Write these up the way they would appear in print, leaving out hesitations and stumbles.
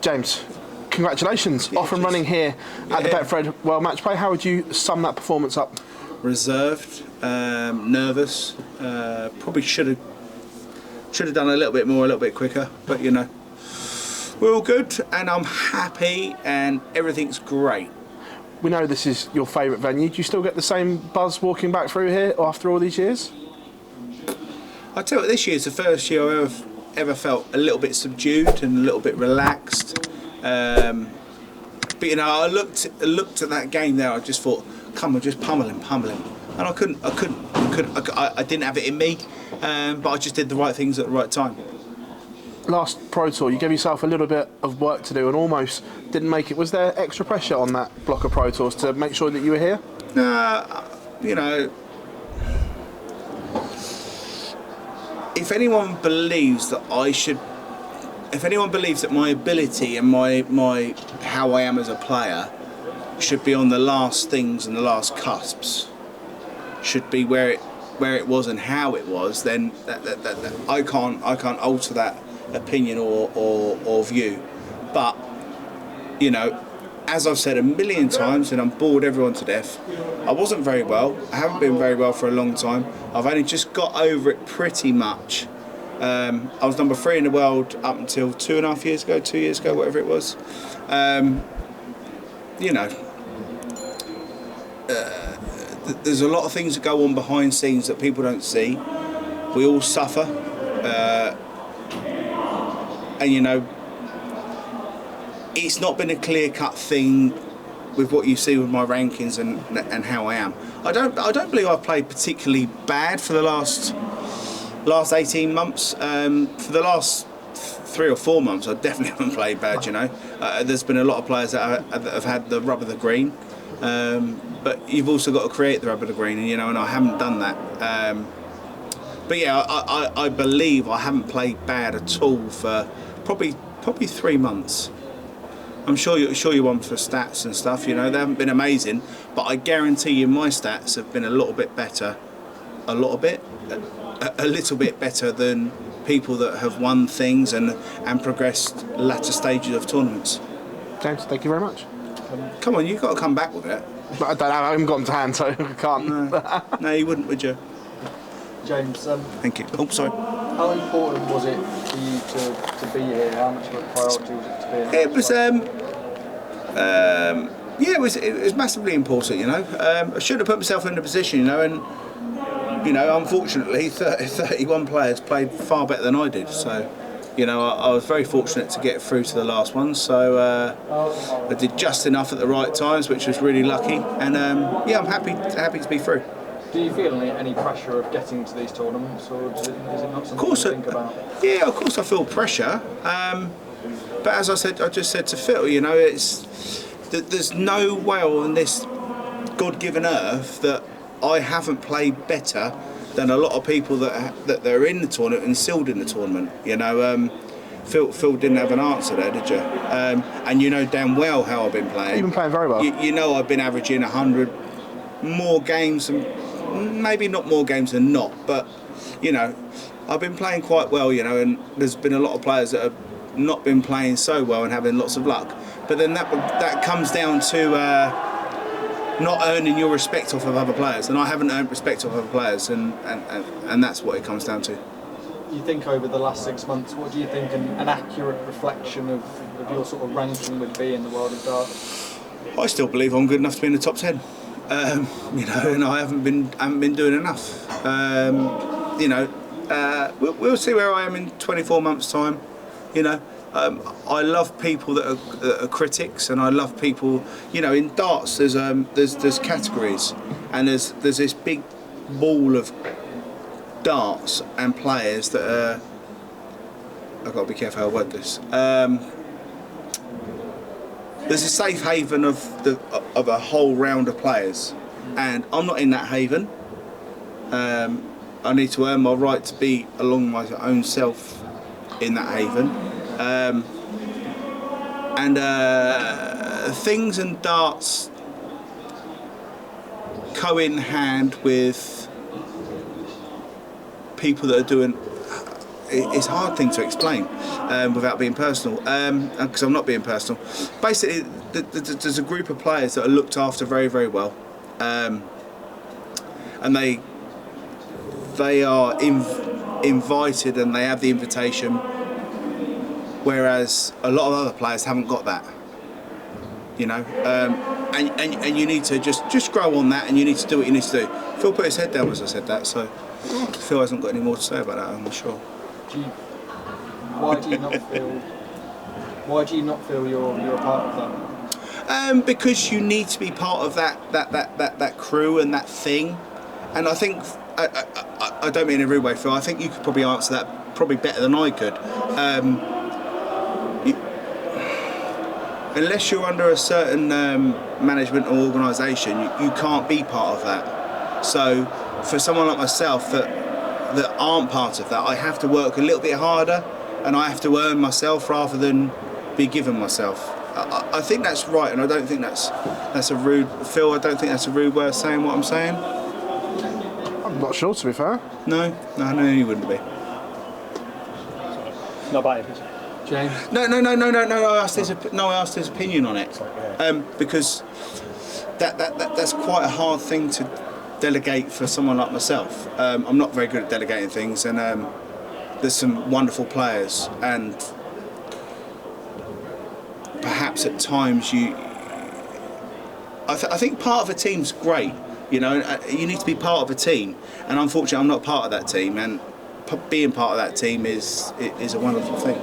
James, congratulations, off and running here at the Betfred World Matchplay. How would you sum that performance up? Reserved, nervous, probably should have done a little bit more, a little bit quicker, but you know, we're all good and I'm happy and everything's great. We know this is your favourite venue. Do you still get the same buzz walking back through here after all these years? I tell you what, this year's the first year I've ever felt a little bit subdued and a little bit relaxed. But you know, I looked at that game there. I just thought, come on, just pummel him, and I couldn't. I didn't have it in me, but I just did the right things at the right time. Last Pro Tour, you gave yourself a little bit of work to do and almost didn't make it. Was there extra pressure on that block of Pro Tours to make sure that you were here? You know, if anyone believes that if anyone believes that my ability and my how I am as a player should be on the last things and the last cusps, should be where it was and how it was, then that I can't alter that opinion or view. But you know, as I've said a million times, and I'm bored everyone to death, I wasn't very well. I haven't been very well for a long time. I've only just got over it pretty much. I was number 3 in the world up until 2.5 years ago, 2 years ago, whatever it was. You know, there's a lot of things that go on behind scenes that people don't see. We all suffer, and you know, it's not been a clear-cut thing with what you see with my rankings and how I am. I don't believe I've played particularly bad for the last 18 months. For the last 3 or 4 months, I definitely haven't played bad. You know, there's been a lot of players that have had the rub of the green, but you've also got to create the rub of the green, and you know, and I haven't done that. But yeah, I believe I haven't played bad at all for probably 3 months. I'm sure you're one for stats and stuff. You know, they haven't been amazing, but I guarantee you my stats have been a little bit better, a little bit better than people that have won things and progressed latter stages of tournaments. James, thank you very much. Come on, you've got to come back with it. I haven't got them to hand, so I can't. No, you wouldn't, would you? James, thank you. Oh, sorry. How important was it for you to be here? How much of a priority was it to be here? It was, yeah, it was massively important. You know, I should have put myself in a position. You know, and you know, unfortunately, 31 players played far better than I did. So, you know, I was very fortunate to get through to the last one. So I did just enough at the right times, which was really lucky. And yeah, I'm happy to be through. Do you feel any pressure of getting to these tournaments, or is it not something you think about? Yeah, of course I feel pressure. But as I just said to Phil, you know, there's no way on this God-given earth that I haven't played better than a lot of people that are in the tournament and sealed in the tournament. You know, Phil didn't have an answer there, did you? And you know damn well how I've been playing. You've been playing very well. You know, I've been averaging 100 more games and. Maybe not more games than not, but you know, I've been playing quite well, you know, and there's been a lot of players that have not been playing so well and having lots of luck. But then that comes down to not earning your respect off of other players, and I haven't earned respect off other players, and that's what it comes down to. You think over the last 6 months, what do you think an accurate reflection of your sort of ranking would be in the world of darts? I still believe I'm good enough to be in the top 10. You know, and I haven't been doing enough. You know, we'll see where I am in 24 months' time. You know, I love people that are critics, and I love people. You know, in darts, there's categories, and there's this big ball of darts and players that are. I've got to be careful how I word this. There's a safe haven of a whole round of players, and I'm not in that haven. I need to earn my right to be along my own self in that haven. And things and darts go in hand with people that are doing it's a hard thing to explain without being personal, because I'm not being personal. Basically, there's a group of players that are looked after very, very well, and they are invited and they have the invitation, whereas a lot of other players haven't got that. You know, and you need to just grow on that, and you need to do what you need to do. Phil put his head down as I said that, so Phil hasn't got any more to say about that, I'm sure. Why do you not feel you're a part of that? Because you need to be part of that crew and that thing, and I think I don't mean in a rude way, Phil. I think you could probably answer that probably better than I could. Unless you're under a certain management or organisation, you can't be part of that. So for someone like myself that aren't part of that, I have to work a little bit harder, and I have to earn myself rather than be given myself. I think that's right, and I don't think that's a rude, Phil. I don't think that's a rude way of saying what I'm saying. I'm not sure, to be fair. No, you wouldn't be. Not bad. James? No. I asked his opinion on it, because that's quite a hard thing to delegate for someone like myself. I'm not very good at delegating things, and there's some wonderful players, and perhaps at times I think part of a team's great. You know, you need to be part of a team, and unfortunately, I'm not part of that team, and being part of that team is a wonderful thing.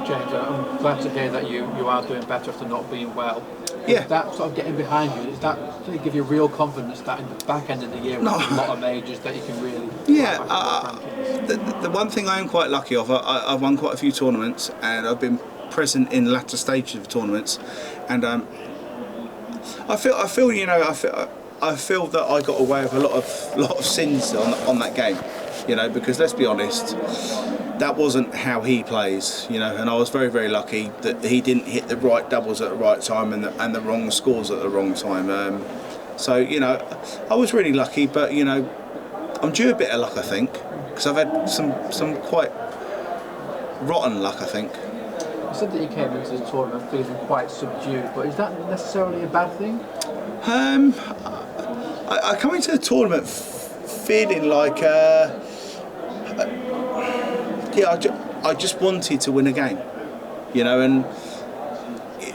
James, I'm glad to hear that you are doing better after not being well. Yeah. Is that sort of getting behind you, is that to give you real confidence that in the back end of the year, with a lot of majors, that you can really... Yeah, the one thing I am quite lucky of, I've won quite a few tournaments, and I've been present in latter stages of tournaments, and I feel you know, I feel that I got away with a lot of sins on that game, you know, because let's be honest, that wasn't how he plays, you know, and I was very, very lucky that he didn't hit the right doubles at the right time and the wrong scores at the wrong time. So, you know, I was really lucky, but, you know, I'm due a bit of luck, I think, because I've had some quite rotten luck, I think. You said that you came into the tournament feeling quite subdued, but is that necessarily a bad thing? I come into the tournament feeling like... I just wanted to win a game, you know, and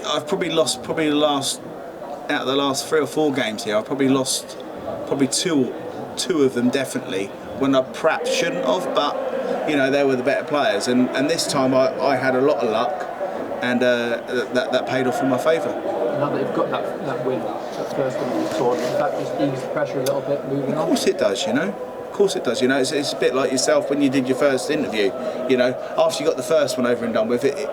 I've probably lost out of the last 3 or 4 games here. I've probably lost two of them definitely when I perhaps shouldn't have, but you know, they were the better players, and this time I had a lot of luck, and that paid off in my favour. Now that you've got that win, that first win of the tournament, does that just ease the pressure a little bit moving on? Of course it does, you know. Of course it does, you know. It's a bit like yourself when you did your first interview. You know, after you got the first one over and done with, it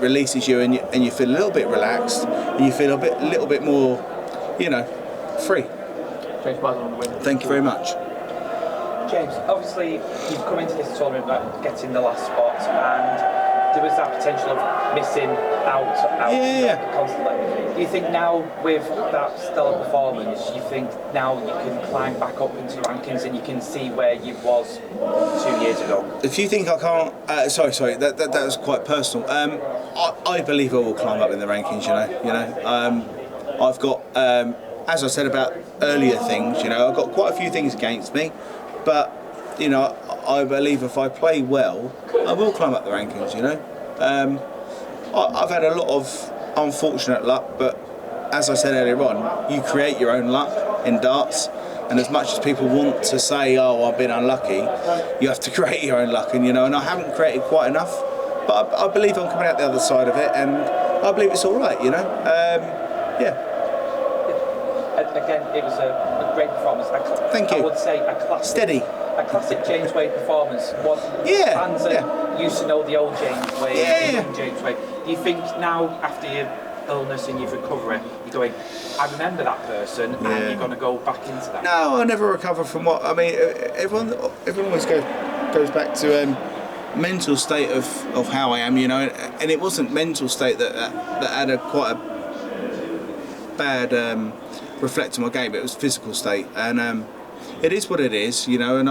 releases you, and you feel a little bit relaxed, and you feel a little bit more, you know, free. James, well done on the win. Thank you very much. James, obviously you've come into this tournament like getting the last spot, and there was that potential of missing out constantly. Do you think now with that stellar performance, you think now you can climb back up into the rankings and you can see where you was 2 years ago? If you think I can't, sorry, that was quite personal. I believe I will climb up in the rankings. You know, I've got, as I said about earlier things, you know, I've got quite a few things against me, but you know, I believe if I play well, I will climb up the rankings, you know. I've had a lot of unfortunate luck, but as I said earlier on, you create your own luck in darts, and as much as people want to say, oh, I've been unlucky, you have to create your own luck, and you know, and I haven't created quite enough, but I believe I'm coming out the other side of it, and I believe it's all right, you know. Yeah. Again, it was a great performance. Thank you. I would say a classic James Wade performance. Fans that used to know the old James Wade, the young James Wade. Do you think now, after your illness and your recovery, you're going, I remember that person, and you're going to go back into that? No, I'll never recover from what, I mean, everyone always goes back to mental state of how I am, you know, and it wasn't mental state that had quite a bad reflect on my game. It was physical state, and it is what it is, you know. And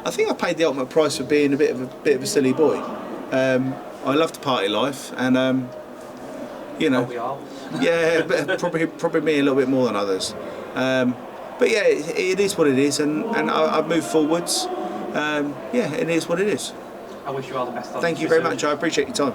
I think I paid the ultimate price for being a bit of a silly boy. I love the party life, and you know, We are. yeah, but probably me a little bit more than others. But yeah, it is what it is, and I've moved forwards. Yeah, it is what it is. I wish you all the best. Thank you very much. I appreciate your time.